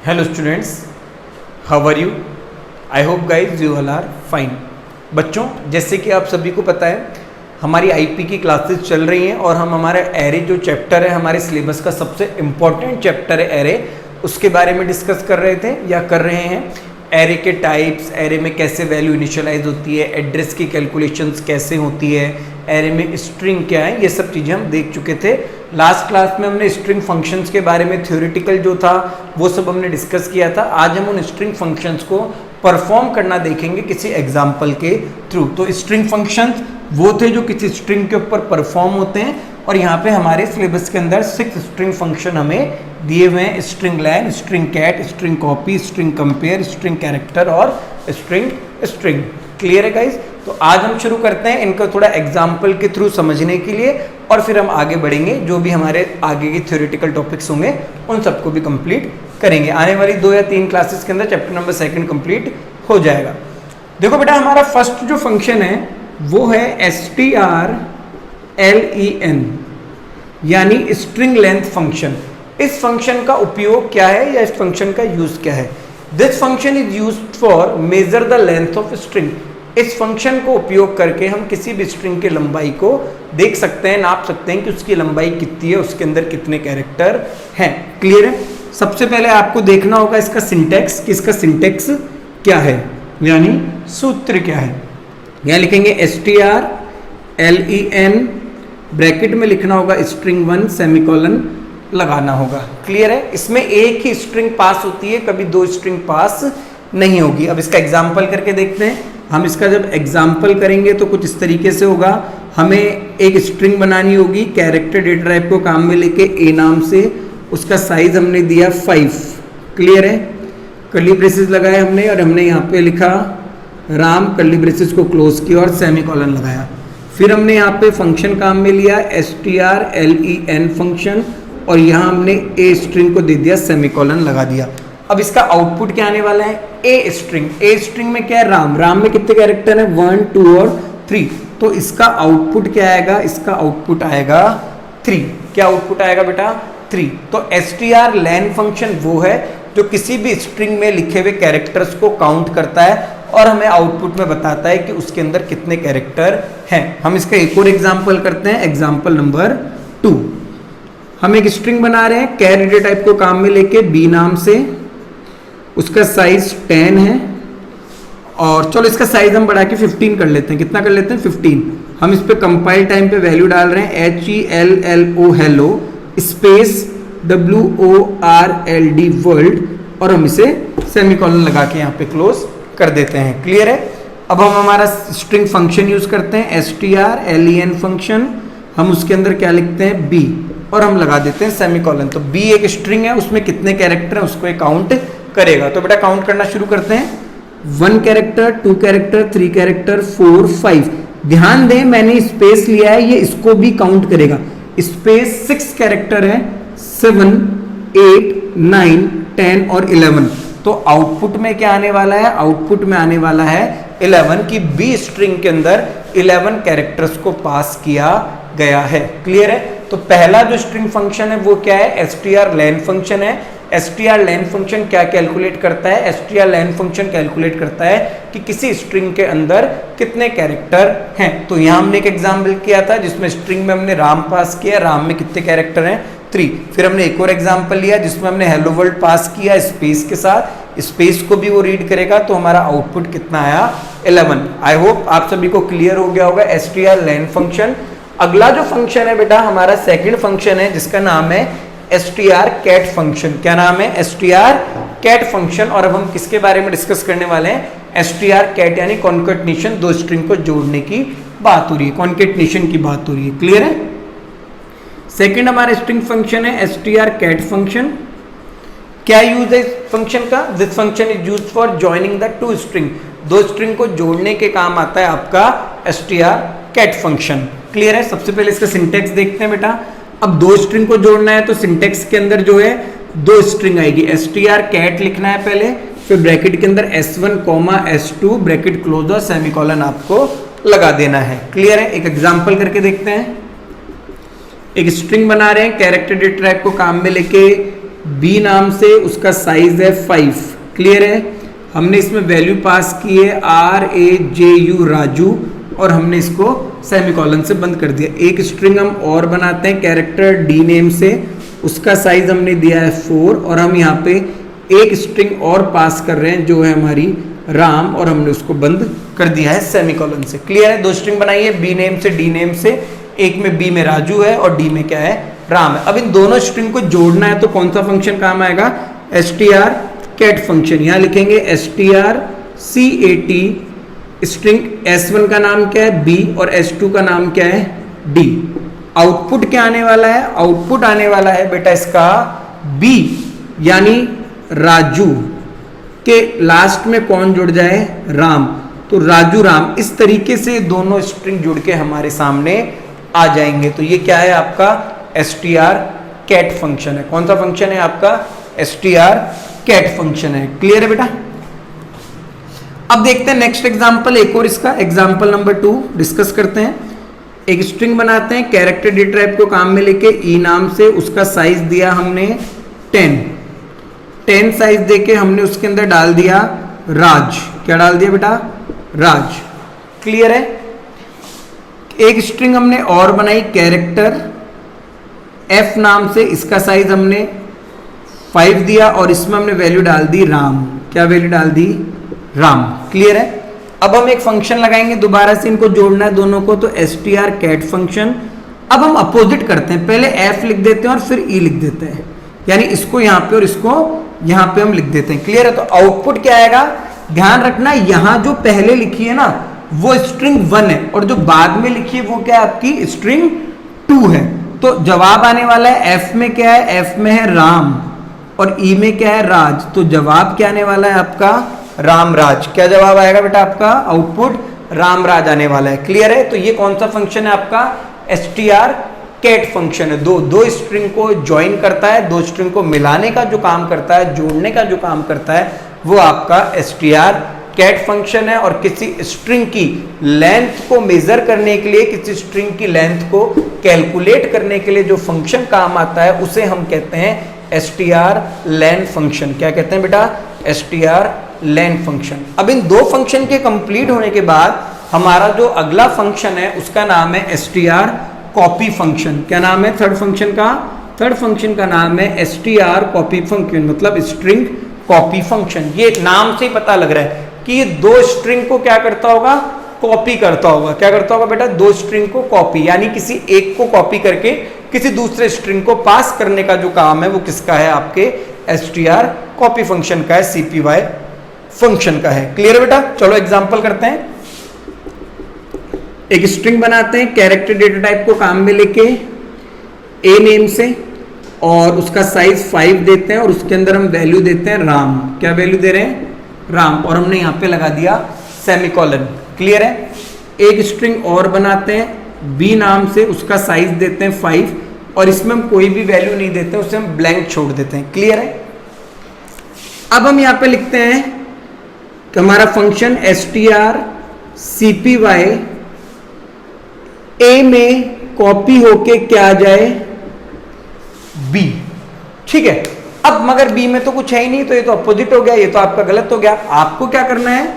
Hello students, how are you? I hope guys you all are fine. बच्चों, जैसे कि आप सभी को पता है हमारी आईपी की क्लासेस चल रही हैं और हम हमारा एरे जो चैप्टर है हमारे सिलेबस का सबसे इम्पॉर्टेंट चैप्टर है एरे, उसके बारे में डिस्कस कर रहे थे या कर रहे हैं। एरे के टाइप्स, एरे में कैसे वैल्यू इनिशियलाइज होती है, एड्रेस की कैलकुलेशंस कैसे होती है, एरे में स्ट्रिंग क्या है, ये सब चीज़ें हम देख चुके थे। लास्ट क्लास में हमने स्ट्रिंग फंक्शंस के बारे में थ्योरेटिकल जो था वो सब हमने डिस्कस किया था। आज हम उन स्ट्रिंग फंक्शंस को परफॉर्म करना देखेंगे किसी एग्जाम्पल के थ्रू। तो स्ट्रिंग फंक्शंस वो थे जो किसी स्ट्रिंग के ऊपर परफॉर्म होते हैं और यहाँ पे हमारे सिलेबस के अंदर 6 स्ट्रिंग फंक्शन हमें दिए हुए हैं। String line, string cat, string copy, string compare, string character और स्ट्रिंग स्ट्रिंग। क्लियर है गाइज? तो आज हम शुरू करते हैं इनको थोड़ा एग्जाम्पल के थ्रू समझने के लिए और फिर हम आगे बढ़ेंगे। जो भी हमारे आगे की थ्योरेटिकल टॉपिक्स होंगे उन सबको भी कंप्लीट करेंगे। आने वाली 2 या 3 क्लासेस के अंदर चैप्टर नंबर 2 कंप्लीट हो जाएगा। देखो बेटा, हमारा फर्स्ट जो फंक्शन है वो है strlen यानी स्ट्रिंग लेंथ फंक्शन। इस फंक्शन का उपयोग क्या है या इस फंक्शन का यूज क्या है? This function is used for measure the length of string. इस फंक्शन को उपयोग करके हम किसी भी स्ट्रिंग की लंबाई को देख सकते हैं, नाप सकते हैं कि उसकी लंबाई कितनी है, उसके अंदर कितने कैरेक्टर हैं। क्लियर है? सबसे पहले आपको देखना होगा इसका सिंटेक्स, कि इसका सिंटेक्स क्या है यानी सूत्र क्या है। यहाँ लिखेंगे strlen, ब्रैकेट में लिखना होगा string1 सेमीकोलन लगाना होगा। क्लियर है? इसमें एक ही स्ट्रिंग पास होती है, कभी 2 स्ट्रिंग पास नहीं होगी। अब इसका एग्जाम्पल करके देखते हैं। हम इसका जब एग्जाम्पल करेंगे तो कुछ इस तरीके से होगा। हमें एक स्ट्रिंग बनानी होगी, कैरेक्टर डेटा टाइप को काम में लेके ए नाम से, उसका साइज हमने दिया 5। क्लियर है? कर्ली ब्रेसेस लगाए हमने और हमने यहाँ पे लिखा राम, कर्ली ब्रेसेस को क्लोज किया और सेमीकोलन लगाया। फिर हमने यहाँ पे फंक्शन काम में लिया strlen फंक्शन और यहाँ हमने ए स्ट्रिंग को दे दिया, सेमीकोलन लगा दिया। अब इसका आउटपुट क्या आने वाला है? A string. ए स्ट्रिंग में क्या है? राम। राम में कितने कैरेक्टर हैं? 1, 2 और 3। तो इसका आउटपुट क्या आएगा? इसका आउटपुट आएगा 3। क्या आउटपुट आएगा बेटा? 3। तो strlen फंक्शन वो है जो किसी भी स्ट्रिंग में लिखे हुए कैरेक्टर्स को काउंट करता है और हमें आउटपुट में बताता है कि उसके अंदर कितने कैरेक्टर हैं। हम इसका एक और एग्जाम्पल करते हैं, एग्जाम्पल नंबर 2। हम एक स्ट्रिंग बना रहे हैं, कैर डेटा टाइप को काम में लेके बी नाम से, उसका साइज 10 है और चलो इसका साइज हम बढ़ा के 15 कर लेते हैं। कितना कर लेते हैं? 15। हम इस पे कंपाइल टाइम पे वैल्यू डाल रहे हैं HELLO hello space WORLD world और हम इसे सेमीकोलन लगा के यहाँ पे क्लोज कर देते हैं। क्लियर है? अब हम हमारा स्ट्रिंग फंक्शन यूज करते हैं strlen फंक्शन। हम उसके अंदर क्या लिखते हैं? b और हम लगा देते हैं सेमीकोलन। तो b एक स्ट्रिंग है, उसमें कितने कैरेक्टर हैं उसको काउंट करेगा। तो बेटा काउंट करना शुरू करते हैं। 1 कैरेक्टर, 2 कैरेक्टर, 3 कैरेक्टर, 4, 5। ध्यान दें मैंने स्पेस लिया है, ये इसको भी काउंट करेगा। स्पेस 6 कैरेक्टर है, 7, 8, 9, 10 और 11। तो आउटपुट में क्या आने वाला है? आउटपुट में आने वाला है 11 की बी स्ट्रिंग के अंदर 11 कैरेक्टर्स को पास किया गया है। क्लियर है? तो पहला जो स्ट्रिंग फंक्शन है वो क्या है? strlen फंक्शन है। strlen फंक्शन क्या कैलकुलेट करता है? strlen फंक्शन कैलकुलेट करता है कि किसी स्ट्रिंग के अंदर कितने कैरेक्टर हैं। तो यहाँ हमने एक एग्जाम्पल किया था जिसमें स्ट्रिंग में हमने राम पास किया, राम में कितने कैरेक्टर हैं? 3। फिर हमने एक और एग्जाम्पल लिया जिसमें हमने हेलो वर्ल्ड पास किया स्पेस के साथ, स्पेस को भी वो रीड करेगा। तो हमारा आउटपुट कितना आया? 11। आई होप आप सभी को क्लियर हो गया होगा strlen फंक्शन। अगला जो फंक्शन है बेटा हमारा सेकंड फंक्शन है जिसका नाम है strcat फंक्शन। क्या नाम है? strcat function. और अब हम किसके बारे में डिस्कस करने वाले हैं? strcat यानी कॉन्केटनेशन, 2 स्ट्रिंग को जोड़ने की बात हो रही है, कॉन्केटनेशन की बात हो रही है। क्लियर है? सेकंड हमारा स्ट्रिंग फंक्शन है strcat फंक्शन। क्या यूज है इस फंक्शन का? This function is used for joining the 2 string. 2 string को जोड़ने के काम आता है आपका strcat फंक्शन। क्लियर है? सबसे पहले इसका सिंटेक्स देखते हैं बेटा। अब 2 स्ट्रिंग को जोड़ना है तो सिंटेक्स के अंदर जो है 2 स्ट्रिंग आएगी। strcat लिखना है पहले, फिर ब्रैकेट के अंदर S1, S2 ब्रैकेट क्लोज और सेमीकोलन आपको लगा देना है। क्लियर है? एक एग्जांपल करके देखते हैं। एक स्ट्रिंग बना रहे हैं, कैरेक्टर डेटा टाइप को काम में लेके बी नाम से, उसका साइज है 5। क्लियर है? हमने इसमें वैल्यू पास की है RAJU राजू, और हमने इसको सेमीकोलन से बंद कर दिया। एक स्ट्रिंग हम और बनाते हैं कैरेक्टर डी नेम से, उसका साइज हमने दिया है 4, और हम यहाँ पे एक स्ट्रिंग और पास कर रहे हैं जो है हमारी राम, और हमने उसको बंद कर दिया है सेमीकोलन से। क्लियर है? दो स्ट्रिंग बनाई है बी नेम से डी नेम से, एक में बी में राजू है और डी में क्या है, राम है। अब इन दोनों स्ट्रिंग को जोड़ना है तो कौन सा फंक्शन काम आएगा, str cat फंक्शन। यहां लिखेंगे str cat, स्ट्रिंग s1 का नाम क्या है b और s2 का नाम क्या है d। आउटपुट क्या आने वाला है, आउटपुट आने वाला है बेटा इसका b, यानी राजू के लास्ट में कौन जुड़ जाए, राम, तो राजू राम। इस तरीके से दोनों स्ट्रिंग जुड़ के हमारे सामने आ जाएंगे। तो ये क्या है आपका str cat फंक्शन है। कौन सा फंक्शन है आपका, str cat फंक्शन है। क्लियर है बेटा? अब देखते हैं नेक्स्ट एग्जांपल, एक और इसका एग्जांपल नंबर 2 डिस्कस करते हैं। एक स्ट्रिंग बनाते हैं कैरेक्टर डेटा टाइप को काम में लेके ई नाम से, उसका साइज दिया हमने 10 साइज देके हमने उसके अंदर डाल दिया राज। क्या डाल दिया बेटा, राज। क्लियर है? एक स्ट्रिंग हमने और बनाई कैरेक्टर एफ नाम से, इसका साइज हमने 5 दिया और इसमें हमने वैल्यू डाल दी राम। क्या वैल्यू डाल दी, राम। क्लियर है? अब हम एक फंक्शन लगाएंगे, दोबारा से इनको जोड़ना है दोनों को, तो str cat फंक्शन। अब हम अपोजिट करते हैं, पहले f लिख देते हैं और फिर e लिख देते हैं, यानी इसको यहां पे और इसको यहां पे हम लिख देते हैं। क्लियर है? तो आउटपुट क्या आएगा, ध्यान रखना यहां जो पहले लिखी है ना वो स्ट्रिंग 1 है, और जो बाद में लिखी है वो क्या है आपकी स्ट्रिंग 2 है। तो जवाब आने वाला है f में क्या है, f में है राम और e में क्या है, राज। तो जवाब क्या आने वाला है आपका, राम राज। क्या जवाब आएगा बेटा आपका, आउटपुट राम राज आने वाला है। क्लियर है? तो ये कौन सा फंक्शन है आपका, str cat फंक्शन है। दो स्ट्रिंग को ज्वाइन करता है, दो स्ट्रिंग को मिलाने का जो काम करता है, जोड़ने का जो काम करता है, वो आपका str cat फंक्शन है। और किसी स्ट्रिंग की लेंथ को मेजर करने के लिए, किसी स्ट्रिंग की लेंथ को कैलकुलेट करने के लिए जो फंक्शन काम आता है उसे हम कहते हैं str len फंक्शन। क्या कहते हैं बेटा, str len फंक्शन। अब इन दो फंक्शन के कंप्लीट होने के बाद हमारा जो अगला फंक्शन है उसका नाम है str copy फंक्शन। क्या नाम है थर्ड फंक्शन का, थर्ड फंक्शन का नाम है str copy फंक्शन, मतलब स्ट्रिंग कॉपी फंक्शन। ये नाम से ही पता लग रहा है कि ये दो स्ट्रिंग को क्या करता होगा, कॉपी करता होगा। क्या करता होगा बेटा, दो स्ट्रिंग को कॉपी, यानी किसी एक को कॉपी करके किसी दूसरे स्ट्रिंग को पास करने का जो काम है वो किसका है, आपके str कॉपी फंक्शन का है, cpy फंक्शन का है। क्लियर बेटा? चलो एग्जांपल करते हैं। एक स्ट्रिंग बनाते हैं कैरेक्टर डेटा टाइप को काम में लेके ए नेम से, और उसका साइज 5 देते हैं और उसके अंदर हम वैल्यू देते हैं राम। क्या वैल्यू दे रहे हैं, राम, और हमने यहां पे लगा दिया सेमीकोलन। क्लियर है? एक स्ट्रिंग और बनाते हैं बी नाम से, उसका साइज देते हैं 5 और इसमें हम कोई भी वैल्यू नहीं देते, उसे हम ब्लैंक छोड़ देते हैं। क्लियर है? अब हम यहां पे लिखते हैं कि हमारा फंक्शन str cpy ए में कॉपी होके क्या आ जाए, बी। ठीक है? अब मगर बी में तो कुछ है ही नहीं, तो ये तो अपोजिट हो गया, ये तो आपका गलत हो गया। आपको क्या करना है,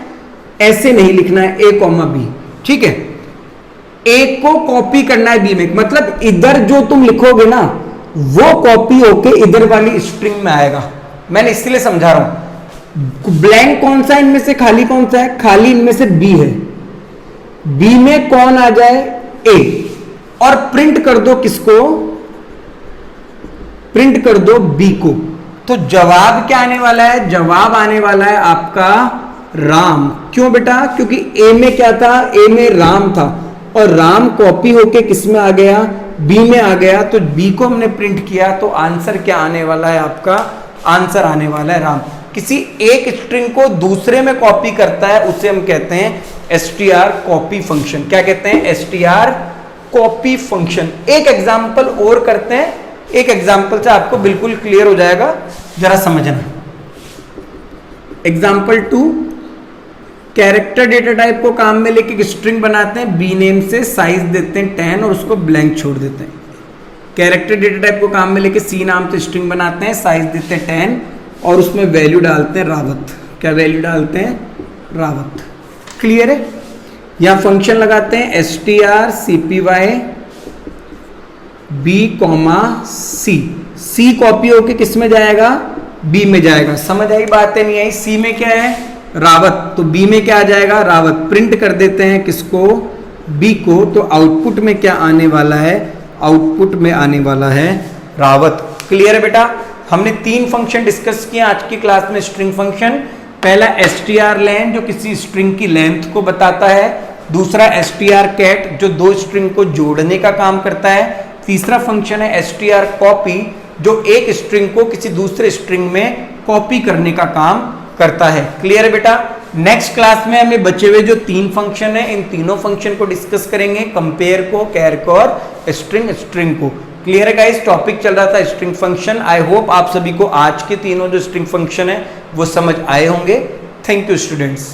ऐसे नहीं लिखना है ए कॉमा बी। ठीक है? ए को कॉपी करना है बी में, मतलब इधर जो तुम लिखोगे ना वो कॉपी होके इधर वाली स्ट्रिंग में आएगा। मैंने इसलिए समझा रहा हूं, ब्लैंक कौन सा इनमें से, खाली कौन सा है, खाली इनमें से बी है। बी में कौन आ जाए, ए, और प्रिंट कर दो किसको, प्रिंट कर दो बी को। तो जवाब क्या आने वाला है, जवाब आने वाला है आपका राम। क्यों बेटा, क्योंकि ए में क्या था, ए में राम था और राम कॉपी होके किस में आ गया, बी में आ गया। तो बी को हमने प्रिंट किया, तो आंसर क्या आने वाला है आपका, आंसर आने वाला है राम। किसी एक स्ट्रिंग को दूसरे में कॉपी करता है उसे हम कहते हैं str कॉपी फंक्शन। क्या कहते हैं, str कॉपी फंक्शन। एक एग्जांपल और करते हैं, एक एग्जांपल से आपको बिल्कुल क्लियर हो जाएगा, जरा समझना। एग्जांपल 2, कैरेक्टर डेटा टाइप को काम में लेके एक स्ट्रिंग बनाते हैं बी नेम से, साइज देते हैं 10 और उसको ब्लैंक छोड़ देते हैं। कैरेक्टर डेटा टाइप को काम में लेके सी नाम तो स्ट्रिंग बनाते हैं, साइज देते हैं 10 और उसमें वैल्यू डालते हैं रावत। क्या वैल्यू डालते हैं? रावत। क्लियर है? यहाँ फंक्शन लगाते हैं str_cpy b, c। c copy होके किस में जाएगा? b में जाएगा। समझ आई बात है? नहीं आई? c में क्या है? रावत, तो b में क्या आ जाएगा? रावत। प्रिंट कर देते हैं किसको? b को। तो आउटपुट में क्या आने वाला है? आउटपुट में आने वाला है रावत। क्लियर है बेटा? हमने 3 फंक्शन डिस्कस किए आज की क्लास में स्ट्रिंग फंक्शन। पहला strlen जो किसी स्ट्रिंग की लेंथ को बताता है, दूसरा strcat जो 2 स्ट्रिंग को जोड़ने का काम करता है, तीसरा फंक्शन है strcopy जो एक स्ट्रिंग को किसी दूसरे स्ट्रिंग में कॉपी करने का काम करता है। क्लियर है बेटा? नेक्स्ट क्लास में हमें बचे हुए जो 3 फंक्शन है, इन तीनों फंक्शन को डिस्कस करेंगे, कंपेयर को, कैर को और स्ट्रिंग को। क्लियर है गाइस? टॉपिक चल रहा था स्ट्रिंग फंक्शन। आई होप आप सभी को आज के तीनों जो स्ट्रिंग फंक्शन है वो समझ आए होंगे। Thank you students.